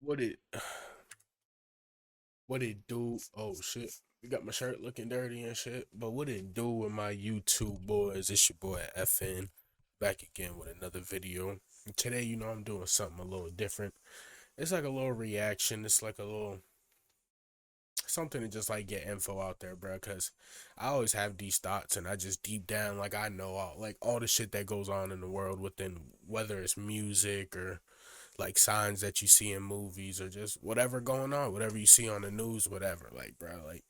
What it what it do? Oh shit. You got my shirt looking dirty and shit. But what it do with my YouTube boys? It's your boy FN back again with another video. And today, I'm doing something a little different. It's like a little reaction. It's like a little something to just like get info out there, bro. Cause I always have these thoughts, and I just deep down like I know all the shit that goes on in the world within whether it's music or like signs that you see in movies or just whatever going on, whatever you see on the news, whatever. Like, bro, like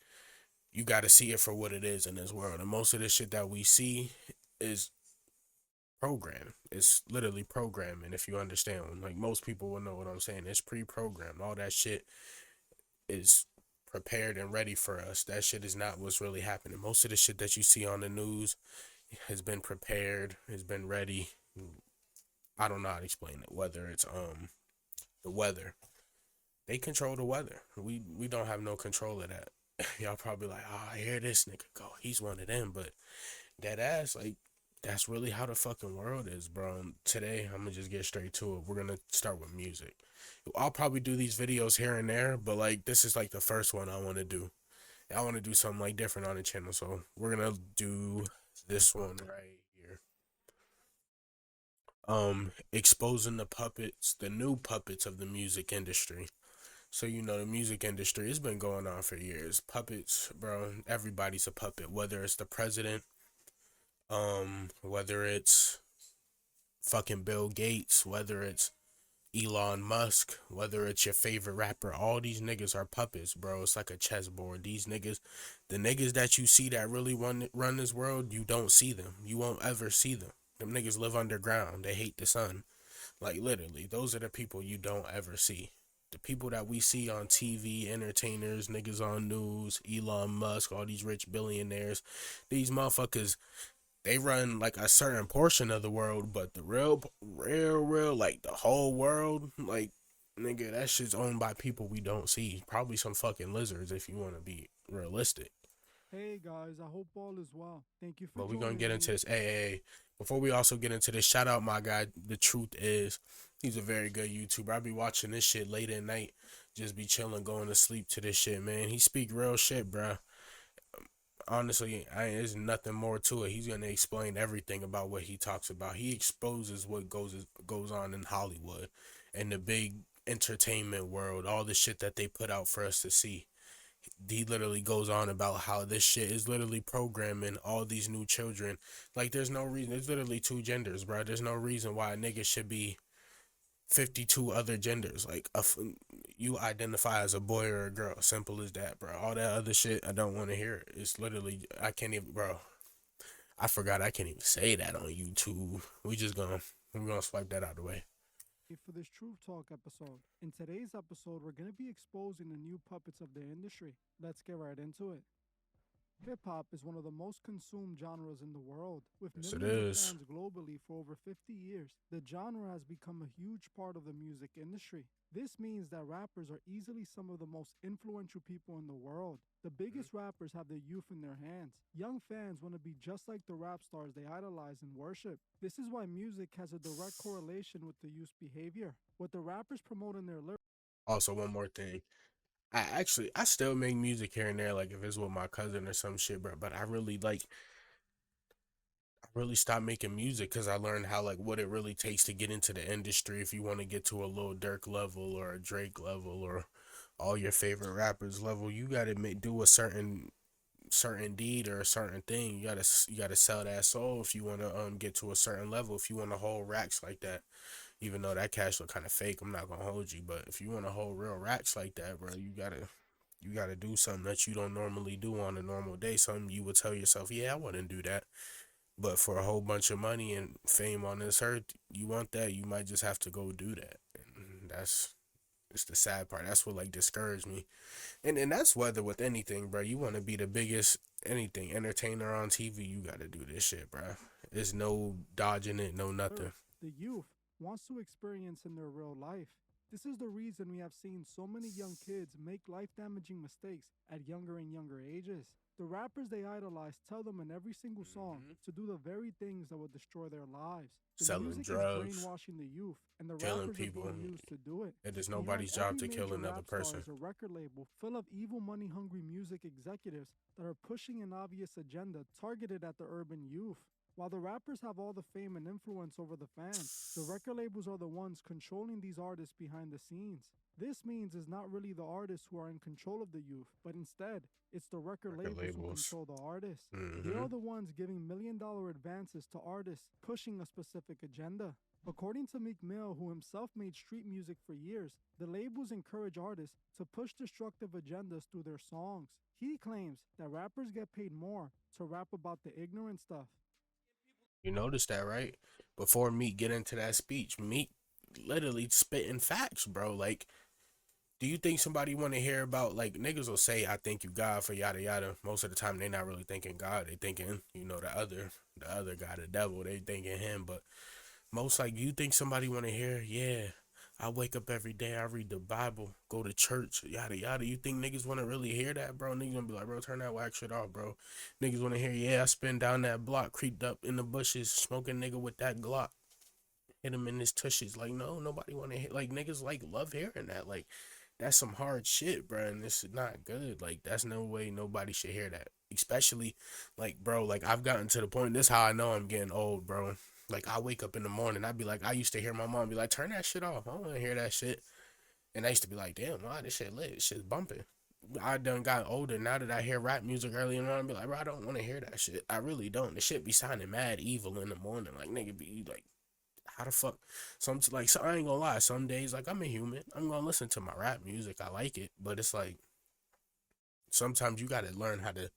you got to see it for what it is in this world. And most of the shit that we see is programmed. It's literally programming. If you understand, like most people will know what I'm saying. It's pre-programmed. All that shit is prepared and ready for us. That shit is not what's really happening. Most of the shit that you see on the news has been prepared, has been ready. I don't know how to explain it. Whether it's the weather, they control the weather. We don't have no control of that. Y'all probably like, oh, I hear this nigga go. He's one of them, but that ass, like, that's really how the fucking world is, bro. And today, I'm gonna just get straight to it. We're gonna start with music. I'll probably do these videos here and there, but like, this is like the first one I want to do. I want to do something like different on the channel, so we're gonna do this one right here. Exposing the puppets, the new puppets of the music industry. So the music industry has been going on for years. Puppets, bro. Everybody's a puppet. Whether it's the president, whether it's fucking Bill Gates, whether it's Elon Musk, whether it's your favorite rapper, all these niggas are puppets, bro. It's like a chessboard. These niggas, the niggas that you see that really run this world, you don't see them. You won't ever see them. Them niggas live underground. They hate the sun. Like literally, those are the people you don't ever see. The people that we see on TV, entertainers, niggas on news, Elon Musk, all these rich billionaires, these motherfuckers, they run like a certain portion of the world, but the real, like the whole world, like nigga, that shit's owned by people we don't see. Probably some fucking lizards if you want to be realistic. Hey guys, I hope all is well. Thank you for But we're gonna get joining into me. this. Hey, before we also get into this, shout out my guy. The truth is, he's a very good YouTuber. I be watching this shit late at night, just be chilling, going to sleep to this shit, man. He speak real shit, bro. Honestly, there's nothing more to it. He's gonna explain everything about what he talks about. He exposes what goes on in Hollywood and the big entertainment world, all the shit that they put out for us to see. He literally goes on about how this shit is literally programming all these new children. Like, there's no reason. There's literally two genders, bro. There's no reason why a nigga should be 52 other genders. Like, you identify as a boy or a girl. Simple as that, bro. All that other shit, I don't want to hear it. It's literally, I can't even, bro. I forgot I can't even say that on YouTube. We're gonna swipe that out of the way. For this Truth Talk episode. In today's episode, we're going to be exposing the new puppets of the industry. Let's get right into it. Hip hop is one of the most consumed genres in the world. With Yes, it millions of is. fans globally for over 50 years, the genre has become a huge part of the music industry. This means that rappers are easily some of the most influential people in the world. The biggest rappers have their youth in their hands. Young fans want to be just like the rap stars they idolize and worship. This is why music has a direct correlation with the youth's behavior. What the rappers promote in their lyrics. Also, one more thing. I still make music here and there, like if it's with my cousin or some shit, bro. But I really stopped making music because I learned how like what it really takes to get into the industry. If you want to get to a Lil Durk level or a Drake level or all your favorite rappers level, you gotta do a certain deed or a certain thing. You gotta sell that soul if you want to get to a certain level. If you want to hold racks like that, even though that cash look kind of fake, I'm not gonna hold you. But if you want to hold real racks like that, bro, you gotta do something that you don't normally do on a normal day. Something you would tell yourself, yeah, I wouldn't do that. But for a whole bunch of money and fame on this earth, you want that, you might just have to go do that. And that's it's the sad part. That's what like discouraged me. And that's whether with anything, bro. You want to be the biggest anything entertainer on TV, you got to do this shit, bro. There's no dodging it, no nothing. The youth wants to experience in their real life. This is the reason we have seen so many young kids make life-damaging mistakes at younger and younger ages. The rappers they idolize tell them in every single song Hmm. to do the very things that will destroy their lives. The Selling music is drugs, brainwashing the youth, and the killing rappers are people. being used to do it. It is Behind nobody's job every to kill major another rap star person. is a record label full of evil money-hungry music executives that are pushing an obvious agenda targeted at the urban youth. While the rappers have all the fame and influence over the fans, the record labels are the ones controlling these artists behind the scenes. This means it's not really the artists who are in control of the youth, but instead, it's the record Record labels who labels. control the artists. They Hmm. are the ones giving $1 million advances to artists pushing a specific agenda. According to Meek Mill, who himself made street music for years, the labels encourage artists to push destructive agendas through their songs. He claims that rappers get paid more to rap about the ignorant stuff. You noticed that, right? Before Meek get into that speech, Meek literally spitting facts, bro. Like, do you think somebody want to hear about, like, niggas will say I thank you God for yada yada. Most of the time they not really thinking God. They thinking, the other guy, the devil. They thinking him. But most, like, you think somebody want to hear, yeah, I wake up every day, I read the Bible, go to church, yada yada. You think niggas want to really hear that, bro? Niggas gonna be like, bro, turn that whack shit off, bro. Niggas want to hear, yeah, I spin down that block, creeped up in the bushes, smoking nigga with that Glock, hit him in his tushes. Like, no, nobody want to hear. Like, niggas like love hearing that. Like, that's some hard shit, bro. And this is not good. Like, that's no way nobody should hear that. Especially, like, bro, like, I've gotten to the point. This is how I know I'm getting old, bro. Like, I wake up in the morning. I'd be like, I used to hear my mom be like, turn that shit off. I don't want to hear that shit. And I used to be like, damn, wow, this shit lit. This shit's bumping. I done got older. Now that I hear rap music early in the morning, I be like, bro, I don't want to hear that shit. I really don't. The shit be sounding mad evil in the morning. Like, nigga be like, how the fuck? So I ain't gonna lie. Some days, like, I'm a human. I'm gonna listen to my rap music. I like it, but it's like sometimes you gotta learn how to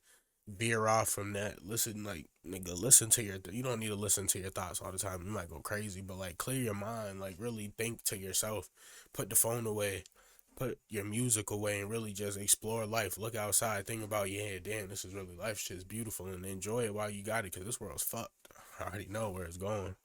veer off from that. Listen, like, nigga, listen to you don't need to listen to your thoughts all the time. You might go crazy, but like, clear your mind. Like, really think to yourself. Put the phone away. Put your music away and really just explore life. Look outside. Think about, yeah, damn, this is really life. Shit's beautiful, and enjoy it while you got it, because this world's fucked. I already know where it's going.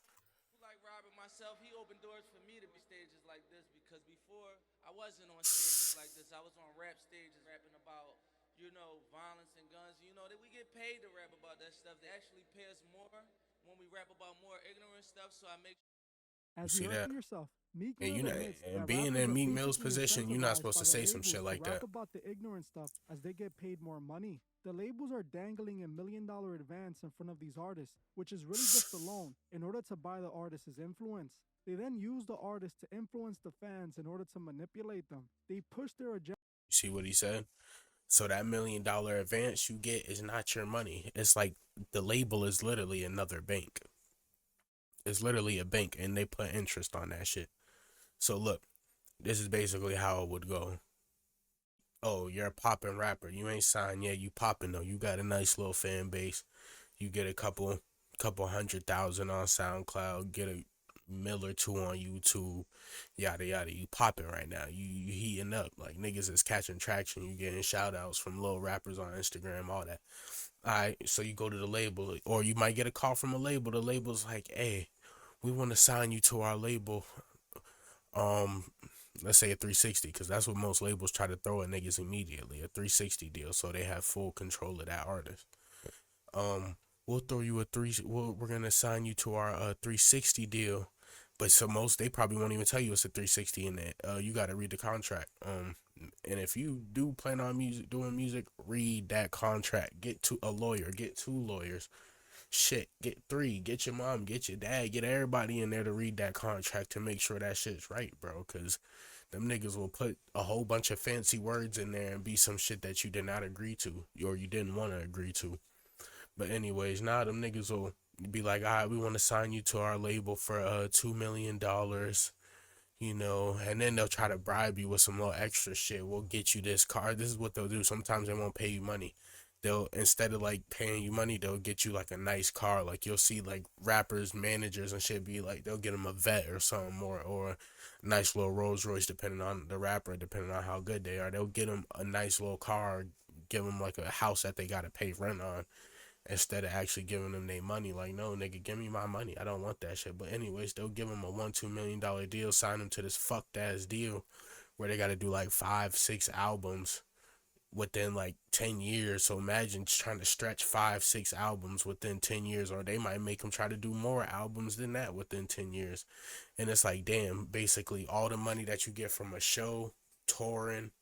You As you see heard that? for yourself, Meek And Mill you know, admits and that being rappers in are Meek Mill's basically position, you're not incentivized supposed by to the say some shit labels to like rap that. about the ignorant stuff as they get paid more money. The labels are dangling $1 million advance in front of these artists, which is really just a loan, in order to buy the artist's influence. They then use the artist to influence the fans in order to manipulate them. They push their agenda. You see what he said? So that $1 million advance you get is not your money. It's like the label is literally another bank. It's literally a bank, and they put interest on that shit. So look, this is basically how it would go. Oh, you're a popping rapper. You ain't signed yet. You popping though. You got a nice little fan base. You get a couple 100,000 on SoundCloud. Get a mill or two on YouTube. Yada yada. You popping right now. You heating up. Like, niggas is catching traction. You getting shout outs from little rappers on Instagram. All that. Alright, so you go to the label, or you might get a call from a label. The label's like, hey, we want to sign you to our label. Um, let's say a 360, because that's what most labels try to throw at niggas immediately, a 360 deal, so they have full control of that artist. Um, we'll throw you a we're gonna sign you to our 360 deal, but so most they probably won't even tell you it's a 360 in that. You got to read the contract. And if you do plan on doing music, read that contract. Get to a lawyer. Get two lawyers. Shit, get three. Get your mom. Get your dad. Get everybody in there to read that contract to make sure that shit's right, bro. Cause them niggas will put a whole bunch of fancy words in there and be some shit that you did not agree to or you didn't want to agree to. But anyways, now them niggas will be like, all right, we want to sign you to our label for $2 million, and then they'll try to bribe you with some little extra shit. We'll get you this car. This is what they'll do. Sometimes they won't pay you money. They'll, instead of like paying you money, they'll get you like a nice car. Like, you'll see like rappers, managers and shit be like, they'll get them a vet or something, or a nice little Rolls Royce, depending on the rapper, depending on how good they are. They'll get them a nice little car, give them like a house that they got to pay rent on, instead of actually giving them their money. Like, no, nigga, give me my money. I don't want that shit. But anyways, they'll give them a $1-2 million deal, sign them to this fucked ass deal where they got to do like 5-6 albums within like 10 years. So imagine trying to stretch 5-6 albums within 10 years, or they might make them try to do more albums than that within 10 years. And it's like, damn, basically all the money that you get from a show, touring,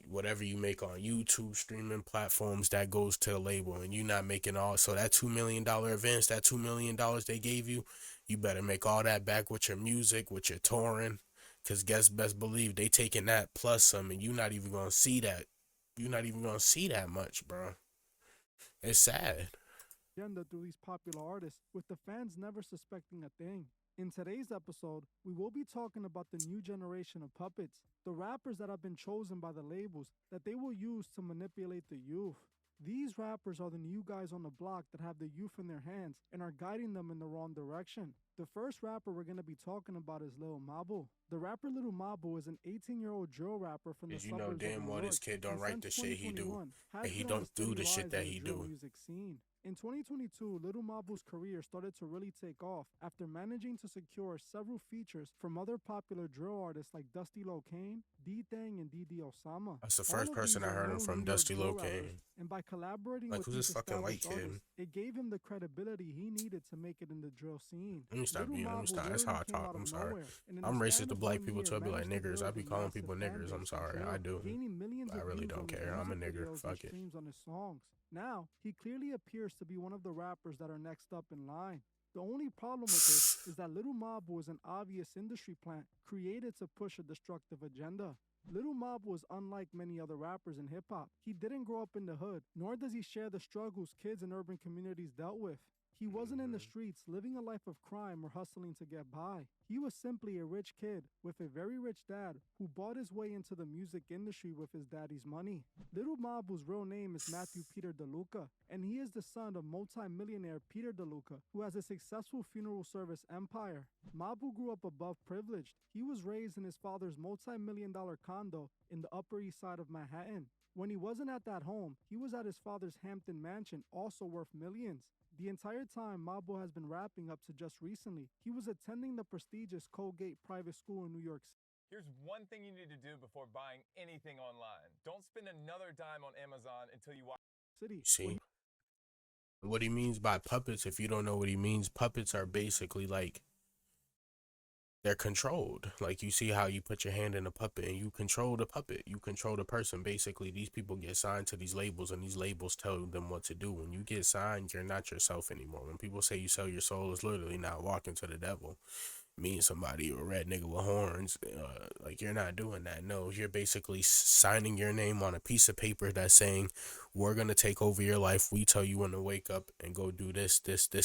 whatever you make on YouTube, streaming platforms, that goes to the label, and you not making all. So that $2 million advance, that $2 million they gave you, you better make all that back with your music, with your touring. Cause best believe they taking that plus some, and you not even gonna see that. You're not even gonna see that much, bro. It's sad. Agenda through these popular artists, with the fans never suspecting a thing. In today's episode, we will be talking about the new generation of puppets, the rappers that have been chosen by the labels that they will use to manipulate the youth. These rappers are the new guys on the block that have the youth in their hands and are guiding them in the wrong direction. The first rapper we're going to be talking about is Lil MOBO. The rapper Lil MOBO is an 18-year-old drill rapper from the Cause you know suburbs of damn New well York, this kid don't and write since the shit he do, 2021 has and he been on a don't do steady the shit rise that in the he drill do. music scene. In 2022, Lil MOBO's career started to really take off after managing to secure several features from other popular drill artists like Dusty Locane, D-Thang, and DD Osama. That's the All first of person these I are heard him known from, New York Dusty drill Locane. rappers, and by collaborating Like, with who's these this fucking white established kid? artists, it gave him the credibility he needed to make it in the drill scene. Let me stop Little being. Let me MOBO stop. That's how literally I came talk. out of I'm sorry. nowhere, and in the I'm racist span to of black 1 people year too. I be like managed to niggers. I build be a calling massive people fan niggers. I'm base from sorry. I drill, do. gaining millions I of really views don't on his care. I'm a music nigger. videos and Fuck it. streams on his songs. Now, he clearly appears to be one of the rappers that are next up in line. The only problem with this is that Little MOBO is an obvious industry plant created to push a destructive agenda. Little MOBO is unlike many other rappers in hip-hop. He didn't grow up in the hood, nor does he share the struggles kids in urban communities dealt with. He wasn't in the streets living a life of crime or hustling to get by. He was simply a rich kid with a very rich dad who bought his way into the music industry with his daddy's money. Little MOBO's real name is Matthew Peter DeLuca, and he is the son of multi-millionaire Peter DeLuca, who has a successful funeral service empire. MOBO grew up above privileged. He was raised in his father's multi-million-dollar condo in the Upper East Side of Manhattan. When he wasn't at that home, he was at his father's Hampton mansion, also worth millions. The entire time MOBO has been rapping up to just recently, he was attending the prestigious Colgate private school in New York City. Here's one thing you need to do before buying anything online. Don't spend another dime on Amazon until you watch. See what he means by puppets? If you don't know what he means, puppets are basically like, they're controlled. Like, you see how you put your hand in a puppet and you control the puppet. You control the person. Basically, these people get signed to these labels, and these labels tell them what to do. When you get signed, you're not yourself anymore. When people say you sell your soul, it's literally not walking to the devil. Me and somebody, a red nigga with horns, like, you're not doing that. No, you're basically signing your name on a piece of paper that's saying, we're gonna take over your life. We tell you when to wake up and go do this,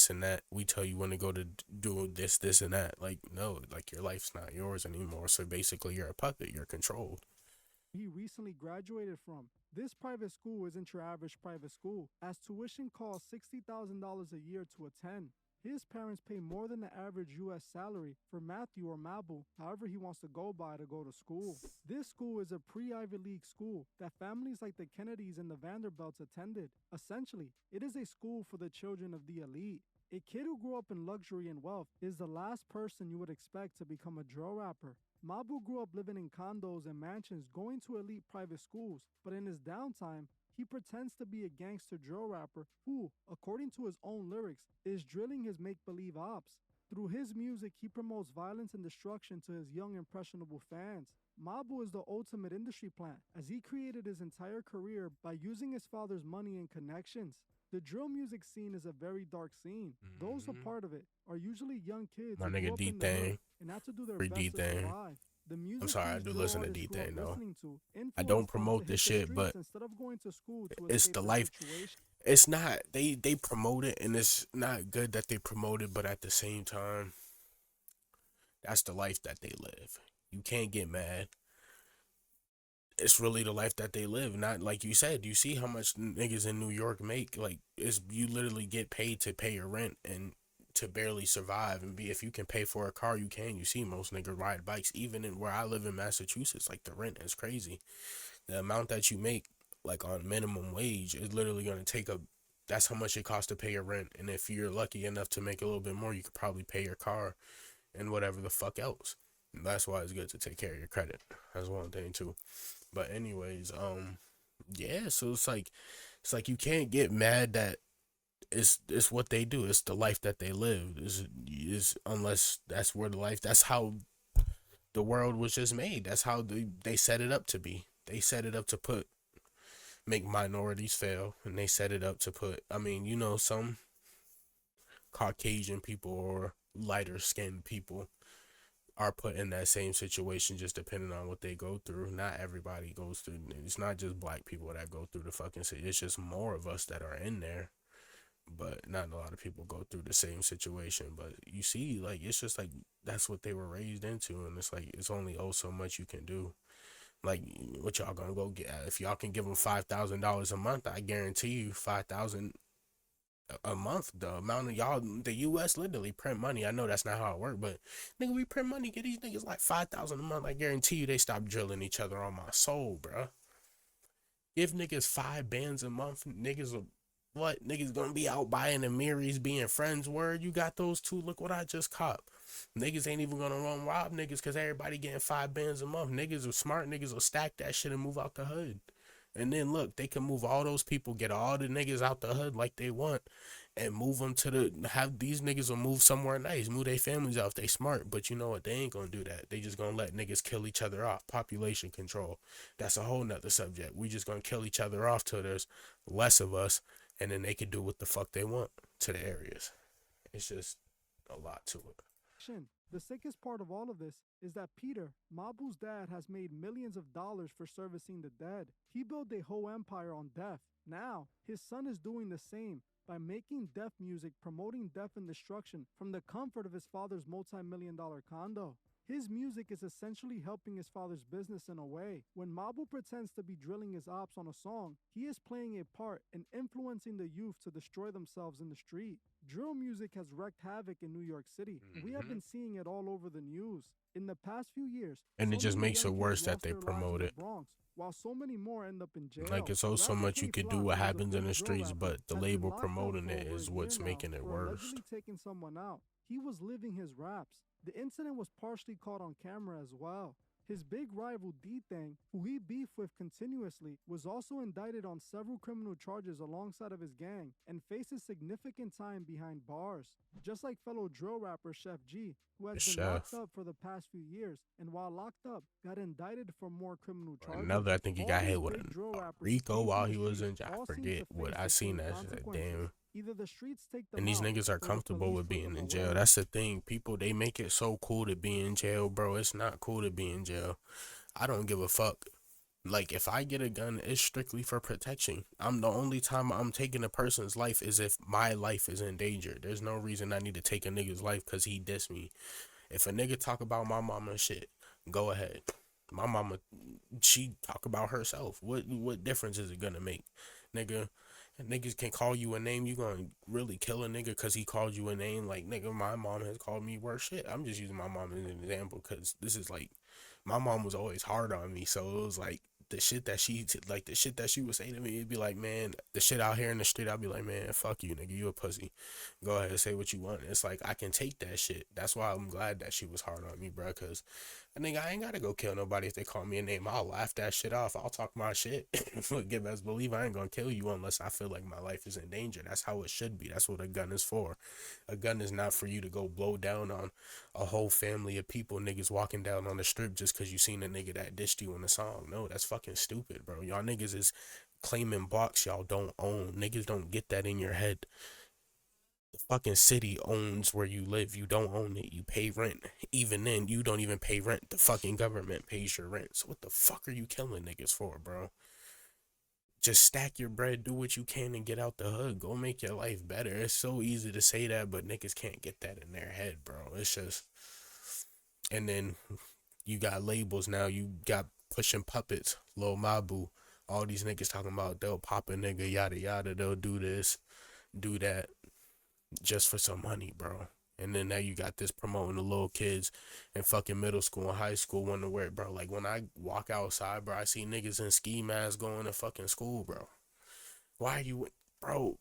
and that. We tell you when to go to do this, and that. Like, no, like, your life's not yours anymore. So basically, you're a puppet. You're controlled. He recently graduated from. This private school isn't your average private school, as tuition costs $60,000 a year to attend. His parents pay more than the average U.S. salary for Matthew or MOBO, however he wants to go by, to go to school. This school is a pre-Ivy League school that families like the Kennedys and the Vanderbilts attended. Essentially, it is a school for the children of the elite. A kid who grew up in luxury and wealth is the last person you would expect to become a drill rapper. MOBO grew up living in condos and mansions, going to elite private schools, but in his downtime, he pretends to be a gangster drill rapper who, according to his own lyrics, is drilling his make-believe ops. Through his music, he promotes violence and destruction to his young, impressionable fans. MOBO is the ultimate industry plant, as he created his entire career by using his father's money and connections. The drill music scene is a very dark scene. Those a part of it are usually young kids My who grew nigga up in the hood D-Thang. and have to do their Free best to D-Thang. survive. The music I'm sorry, I these do drill listen to artists grew up D-Thang, though. listening to I don't influenced them to promote hit this the shit, streets but instead of going to school to it's escape the their life. situation. It's not, they promote it, and it's not good that they promote it, but at the same time, that's the life that they live. You can't get mad. It's really the life that they live. Not like you said, you see how much niggas in New York make. Like, it's, you literally get paid to pay your rent and to barely survive. And be, if you can pay for a car, you can. You see most niggas ride bikes. Even in where I live in Massachusetts, like, the rent is crazy. The amount that you make, like, on minimum wage is literally going to take a That's how much it costs to pay your rent. And if you're lucky enough to make a little bit more, you could probably pay your car and whatever the fuck else. And that's why it's good to take care of your credit. That's one thing too. But anyways, yeah, so it's like you can't get mad that it's what they do. It's the life that they live. Is unless that's where the life, that's how the world was just made. That's how they set it up to be. They set it up to make minorities fail, and they set it up to put, I mean, you know, some Caucasian people or lighter skinned people are put in that same situation, just depending on what they go through. Not everybody goes through, it's not just black people that go through the fucking city. It's just more of us that are in there, but not a lot of people go through the same situation. But you see, like, it's just like that's what they were raised into, and it's like it's only so much you can do. Like, what y'all gonna go get? If y'all can give them $5,000 a month, I guarantee you 5,000 a month. The amount of y'all, the U.S. literally print money. I know that's not how it works, but nigga, we print money. Get these niggas like 5,000 a month. I guarantee you they stop drilling each other on my soul, bro. Give niggas 5 bands a month, niggas will, what? Niggas gonna be out buying the Miris, being friends. Word, you got those two. Look what I just caught. Niggas ain't even gonna run rob niggas because everybody getting 5 bands a month. Niggas are smart. Niggas will stack that shit and move out the hood. And then look, they can move all those people, get all the niggas out the hood like they want, and move them to have these niggas will move somewhere nice, move their families out if they smart. But you know what? They ain't gonna do that. They just gonna let niggas kill each other off. Population control. That's a whole nother subject. We just gonna kill each other off till there's less of us, and then they can do what the fuck they want to the areas. It's just a lot to it. The sickest part of all of this is that Peter, Mabu's dad, has made millions of dollars for servicing the dead. He built a whole empire on death. Now, his son is doing the same by making death music, promoting death and destruction from the comfort of his father's multi-million-dollar condo. His music is essentially helping his father's business in a way. When Mabu pretends to be drilling his ops on a song, he is playing a part in influencing the youth to destroy themselves in the street. Drill music has wreaked havoc in New York City. We have been seeing it all over the news. In the past few years, and it just makes it young worse kids that lost they their lives promote in the it. Bronx, while so many more end up in jail. Like, it's so much you could do what happens in the streets, but the label promoting it is what's making it worse. Allegedly taking someone out. He was living his raps. The incident was partially caught on camera as well. His big rival D-Thang, who he beefed with continuously, was also indicted on several criminal charges alongside of his gang and faces significant time behind bars. Just like fellow drill rapper Chef G, who has been locked up for the past few years, and while locked up, got indicted for more criminal charges. Another, I think he got hit with a Rico while he was in jail. I forget what I seen that shit. Damn. Either the streets take them and these out, niggas are comfortable with being in jail. That's the thing. People, they make it so cool to be in jail, bro. It's not cool to be in jail. I don't give a fuck. Like, if I get a gun, it's strictly for protection. The only time I'm taking a person's life is if my life is in danger. There's no reason I need to take a nigga's life because he dissed me. If a nigga talk about my mama and shit, go ahead. My mama, she talk about herself. What difference is it gonna make? Nigga, niggas can call you a name. You gonna really kill a nigga because he called you a name? Like, nigga, my mom has called me worse shit. I'm just using my mom as an example because this is like, my mom was always hard on me. So it was like, the shit that she would say to me, it'd be like, man, the shit out here in the street, I'd be like, man, fuck you, nigga, you a pussy. Go ahead and say what you want. It's like, I can take that shit. That's why I'm glad that she was hard on me, bro, because I think I ain't gotta go kill nobody if they call me a name. I'll laugh that shit off. I'll talk my shit. Get best believe I ain't gonna kill you unless I feel like my life is in danger. That's how it should be. That's what a gun is for. A gun is not for you to go blow down on a whole family of people, niggas walking down on the strip just because you seen a nigga that dissed you in the song. No, that's fucking stupid, bro. Y'all niggas is claiming blocks y'all don't own. Niggas don't get that in your head. The fucking city owns where you live. You don't own it. You pay rent. Even then, you don't even pay rent. The fucking government pays your rent. So what the fuck are you killing niggas for, bro? Just stack your bread, do what you can, and get out the hood. Go make your life better. It's so easy to say that, but niggas can't get that in their head, bro. It's just... And then you got labels now. You got pushing puppets, Lil Mabu. All these niggas talking about they'll pop a nigga, yada yada. They'll do this, do that, just for some money, bro. And then now you got this promoting the little kids in fucking middle school and high school wanting to wear it, bro. Like, when I walk outside, bro, I see niggas in ski masks going to fucking school, bro. Why are you, bro?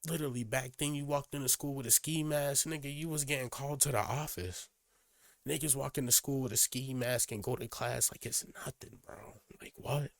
literally back then you walked into school with a ski mask, nigga, you was getting called to the office. Niggas walk into school with a ski mask and go to class like it's nothing, bro. Like, what?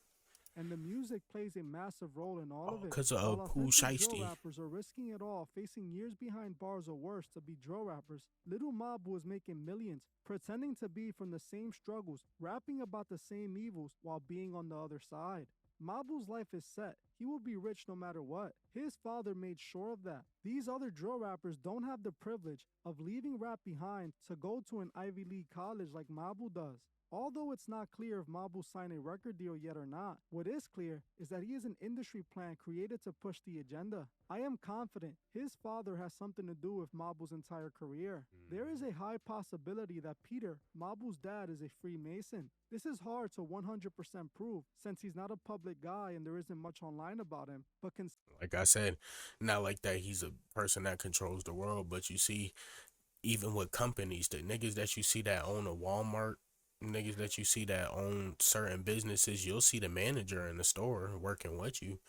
And the music plays a massive role in all All of it. because While of Pooh authentic drill Shiesty. rappers are risking it all, facing years behind bars or worse to be drill rappers, Little Mob was making millions, pretending to be from the same struggles, rapping about the same evils while being on the other side. Mabu's life is set. He will be rich no matter what. His father made sure of that. These other drill rappers don't have the privilege of leaving rap behind to go to an Ivy League college like Mabu does. Although it's not clear if Mabu signed a record deal yet or not, what is clear is that he is an industry plant created to push the agenda. I am confident his father has something to do with Mabu's entire career. There is a high possibility that Peter, Mabu's dad, is a Freemason. This is hard to 100% prove since he's not a public guy and there isn't much online about him, but Like I said, not like that he's a person that controls the world, but you see, even with companies, the niggas that you see that own a Walmart, niggas that you see that own certain businesses, you'll see the manager in the store working with you,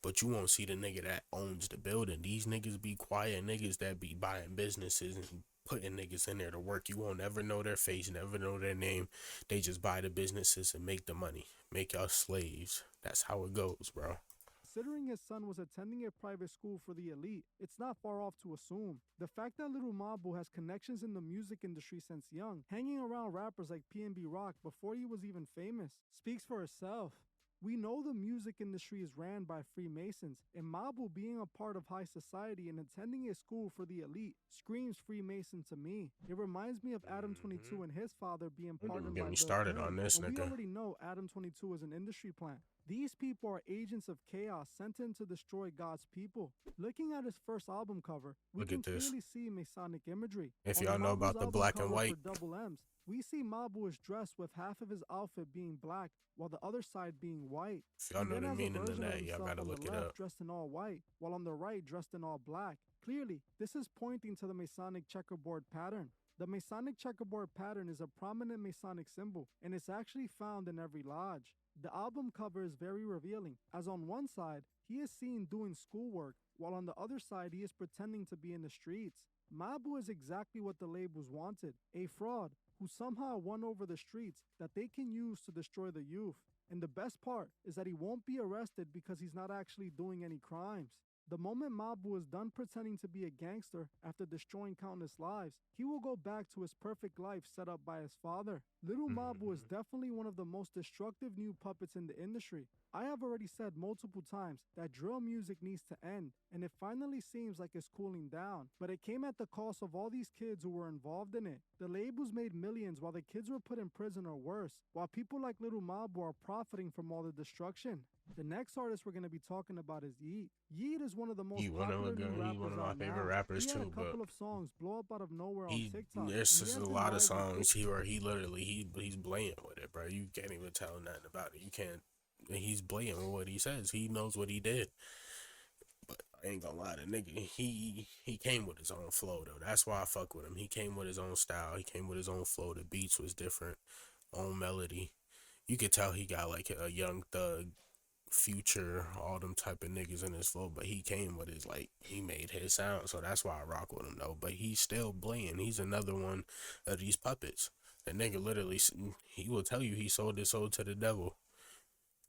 but you won't see the nigga that owns the building. These niggas be quiet niggas that be buying businesses and putting niggas in there to work. You won't ever know their face, never know their name. They just buy the businesses and make the money, make y'all slaves. That's how it goes, bro. considering his son was attending a private school for the elite, it's not far off to assume. The fact that Little Mabu has connections in the music industry since young, hanging around rappers like PNB Rock before he was even famous, speaks for itself. We know the music industry is ran by Freemasons, and Mabu being a part of high society and attending a school for the elite screams Freemason to me. It reminds me of Adam 22 and his father being pardoned by Get me Bill started Clinton, on this, and we nigga. already know Adam 22 is an industry plant. These people are agents of chaos sent in to destroy God's people. Looking at his first album cover, we Look can at this. clearly see Masonic imagery. If On y'all know Mabu's about the album black and cover white. for Double M's, we see Mabu is dressed with half of his outfit being black while the other side being white. If y'all He know then the has a meaning of version of that, y'all himself gotta on the look it left up. dressed in all white, while on the right dressed in all black. Clearly, this is pointing to the Masonic checkerboard pattern. The Masonic checkerboard pattern is a prominent Masonic symbol, and it's actually found in every lodge. The album cover is very revealing, as on one side, he is seen doing schoolwork, while on the other side, he is pretending to be in the streets. Mabu is exactly what the labels wanted, a fraud who somehow won over the streets that they can use to destroy the youth. And the best part is that he won't be arrested because he's not actually doing any crimes. The moment Mabu is done pretending to be a gangster after destroying countless lives, he will go back to his perfect life set up by his father. Little Mabu is definitely one of the most destructive new puppets in the industry. I have already said multiple times that drill music needs to end, and it finally seems like it's cooling down. But it came at the cost of all these kids who were involved in it. The labels made millions while the kids were put in prison or worse, while people like Little Mabu are profiting from all the destruction. The next artist we're going to be talking about is Yeat. Yeat is one of the most popular new rappers He's one of my out favorite now. rappers He had too, a but couple of songs blow up out of nowhere on he TikTok. there's and he just has a been lot of rising songs where he literally he's blatant with it, bro. You can't even tell nothing about it. You can't. He's blatant with what he says. He knows what he did. But I ain't gonna lie, the nigga, he came with his own flow though. That's why I fuck with him. He came with his own style. He came with his own flow. The beats was different, own melody. You could tell he got like a Young Thug, Future, all them type of niggas in his flow, but he came with his, like, he made his sound, so that's why I rock with him though. But he's still blatant. He's another one of these puppets. That nigga literally, he will tell you he sold his soul to the devil,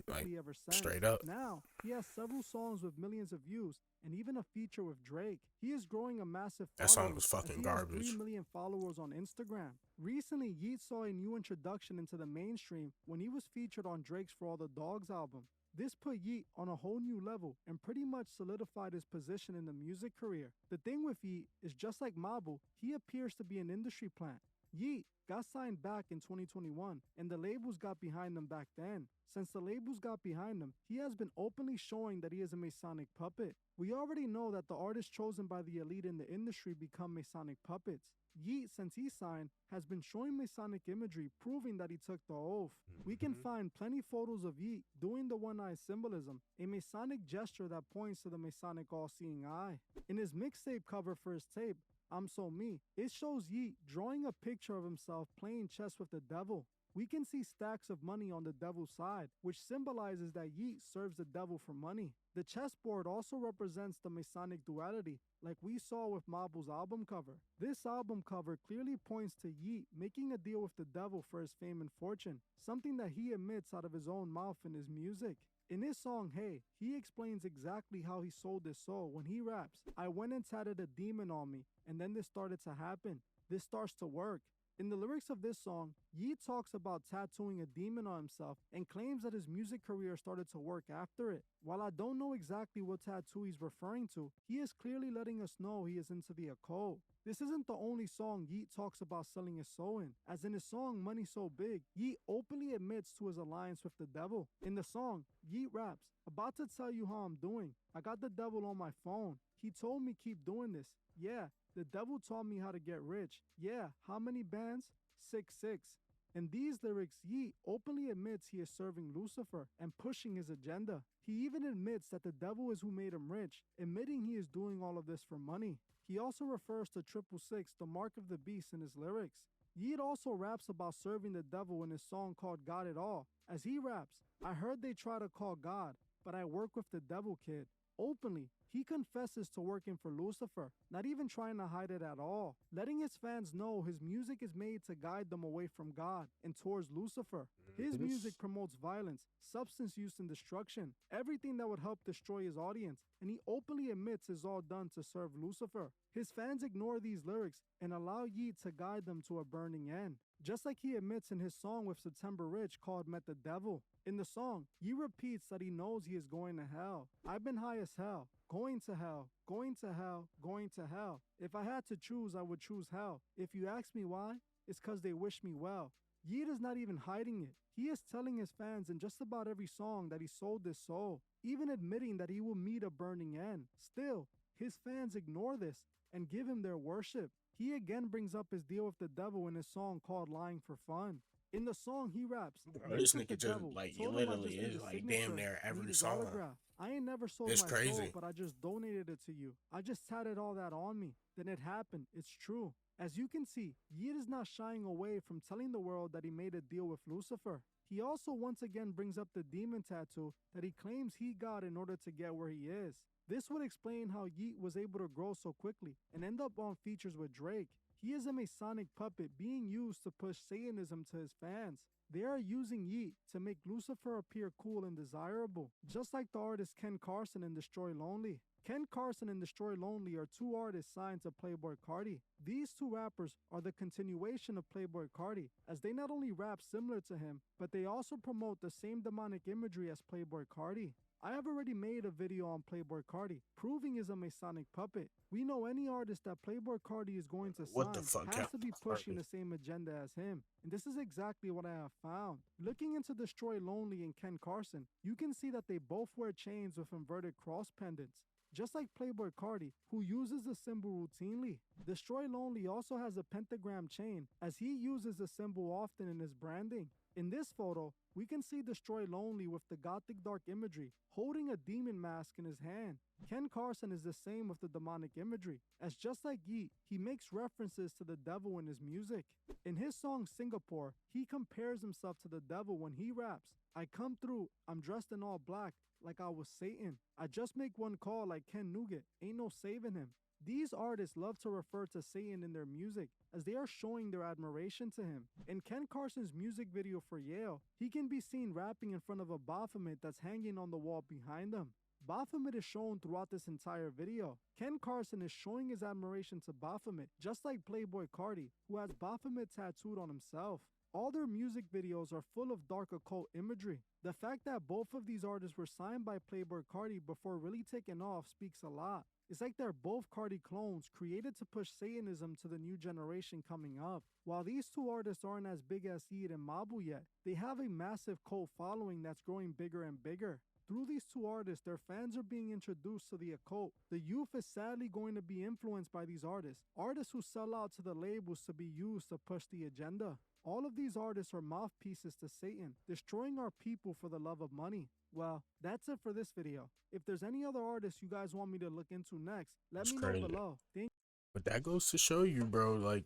like, ever since. straight up. Now, he has several songs with millions of views and even a feature with Drake. He is growing a massive following. That song was as fucking he has garbage. 3 million followers on Instagram. Recently, Yeat saw a new introduction into the mainstream when he was featured on Drake's For All the Dogs album. This put Yeat on a whole new level and pretty much solidified his position in the music career. The thing with Yeat is just like Mabu, he appears to be an industry plant. Yeat got signed back in 2021 and the labels got behind him back then. Since the labels got behind him, he has been openly showing that he is a Masonic puppet. We already know that the artists chosen by the elite in the industry become Masonic puppets. Yeat, since he signed, has been showing Masonic imagery, proving that he took the oath. We can find plenty photos of Yeat doing the one-eye symbolism, a Masonic gesture that points to the Masonic all-seeing eye. In his mixtape cover for his tape, I'm So Me, it shows Yeat drawing a picture of himself playing chess with the devil. we can see stacks of money on the devil's side, which symbolizes that Yeet serves the devil for money. The chessboard also represents the Masonic duality, like we saw with MOBO's album cover. This album cover clearly points to Yeet making a deal with the devil for his fame and fortune, something that he admits out of his own mouth in his music. In his song Hey, he explains exactly how he sold his soul when he raps, "I went and tatted a demon on me, and then this started to happen. This starts to work." In the lyrics of this song, Yeet talks about tattooing a demon on himself and claims that his music career started to work after it. While I don't know exactly what tattoo he's referring to, he is clearly letting us know he is into the occult. This isn't the only song Yeet talks about selling his soul in, as in his song Money So Big, Yeet openly admits to his alliance with the devil. In the song, Yeet raps, "About to tell you how I'm doing. I got the devil on my phone. He told me keep doing this. Yeah, the devil taught me how to get rich. Yeah, how many bands? 6. In these lyrics, Yeet openly admits he is serving Lucifer and pushing his agenda. He even admits that the devil is who made him rich, admitting he is doing all of this for money. He also refers to 666, the mark of the beast, in his lyrics. Yeet also raps about serving the devil in his song called Got It All. As he raps, "I heard they try to call God, but I work with the devil, kid." Openly, he confesses to working for Lucifer, not even trying to hide it at all, letting his fans know his music is made to guide them away from God and towards Lucifer. His music promotes violence, substance use, and destruction, everything that would help destroy his audience, and he openly admits is all done to serve Lucifer. His fans ignore these lyrics and allow Yeet to guide them to a burning end, just like he admits in his song with September Rich called Met the Devil. In the song, Yeet repeats that he knows he is going to hell. "I've been high as hell, going to hell, going to hell, going to hell. If I had to choose, I would choose hell. If you ask me why, it's cause they wish me well." Yeet is not even hiding it. He is telling his fans in just about every song that he sold his soul, even admitting that he will meet a burning end. Still, his fans ignore this and give him their worship. He again brings up his deal with the devil in his song called Lying for Fun. In the song, he raps, This nigga just like it literally is like damn near every song. "I ain't never sold It's my crazy. soul, but I just donated it to you. I just tatted all that on me. Then it happened. It's true." As you can see, Yeet is not shying away from telling the world that he made a deal with Lucifer. He also once again brings up the demon tattoo that he claims he got in order to get where he is. This would explain how Yeet was able to grow so quickly and end up on features with Drake. He is a Masonic puppet being used to push Satanism to his fans. They are using Yeet to make Lucifer appear cool and desirable, just like the artist Ken Carson and Destroy Lonely. Ken Carson and Destroy Lonely are two artists signed to Playboi Carti. These two rappers are the continuation of Playboi Carti, as they not only rap similar to him, but they also promote the same demonic imagery as Playboi Carti. I have already made a video on Playboi Carti, proving he's a Masonic puppet. We know any artist that Playboi Carti is going to sign has to be pushing the same agenda as him. And this is exactly what I have found. Looking into Destroy Lonely and Ken Carson, you can see that they both wear chains with inverted cross pendants, just like Playboi Carti, who uses the symbol routinely. Destroy Lonely also has a pentagram chain, as he uses the symbol often in his branding. In this photo, we can see Destroy Lonely with the gothic dark imagery, holding a demon mask in his hand. Ken Carson is the same with the demonic imagery, as just like Yeet, he makes references to the devil in his music. In his song Singapore, he compares himself to the devil when he raps, "I come through, I'm dressed in all black, like I was Satan. I just make one call like Ken Nougat, ain't no saving him." These artists love to refer to Satan in their music, as they are showing their admiration to him. In Ken Carson's music video for Yale, he can be seen rapping in front of a Baphomet that's hanging on the wall behind him. Baphomet is shown throughout this entire video. Ken Carson is showing his admiration to Baphomet, just like Playboi Carti, who has Baphomet tattooed on himself. All their music videos are full of dark occult imagery. The fact that both of these artists were signed by Playboi Carti before really taking off speaks a lot. It's like they're both Carti clones created to push Satanism to the new generation coming up. While these two artists aren't as big as Yeet and MOBO yet, they have a massive cult following that's growing bigger and bigger. Through these two artists, their fans are being introduced to the occult. The youth is sadly going to be influenced by these artists who sell out to the labels to be used to push the agenda. All of these artists are mouthpieces to Satan, destroying our people for the love of money. Well, that's it for this video. If there's any other artists you guys want me to look into next, let me know below. Thank But that goes to show you, bro, like,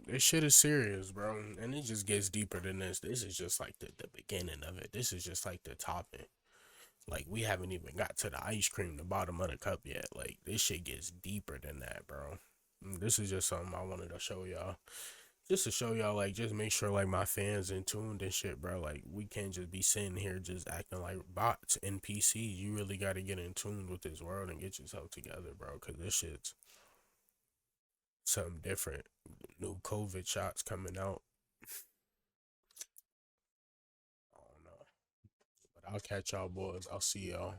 this shit is serious, bro. And it just gets deeper than this. This is just like the beginning of it. This is just like the topping. Like, we haven't even got to the ice cream, the bottom of the cup yet. Like, this shit gets deeper than that, bro. This is just something I wanted to show y'all. Just to show y'all, like, just make sure, like, my fans in tuned and shit, bro. Like, we can't just be sitting here just acting like bots and PCs. You really got to get in tune with this world and get yourself together, bro. Because this shit's something different. New COVID shots coming out. I don't know. But I'll catch y'all boys. I'll see y'all.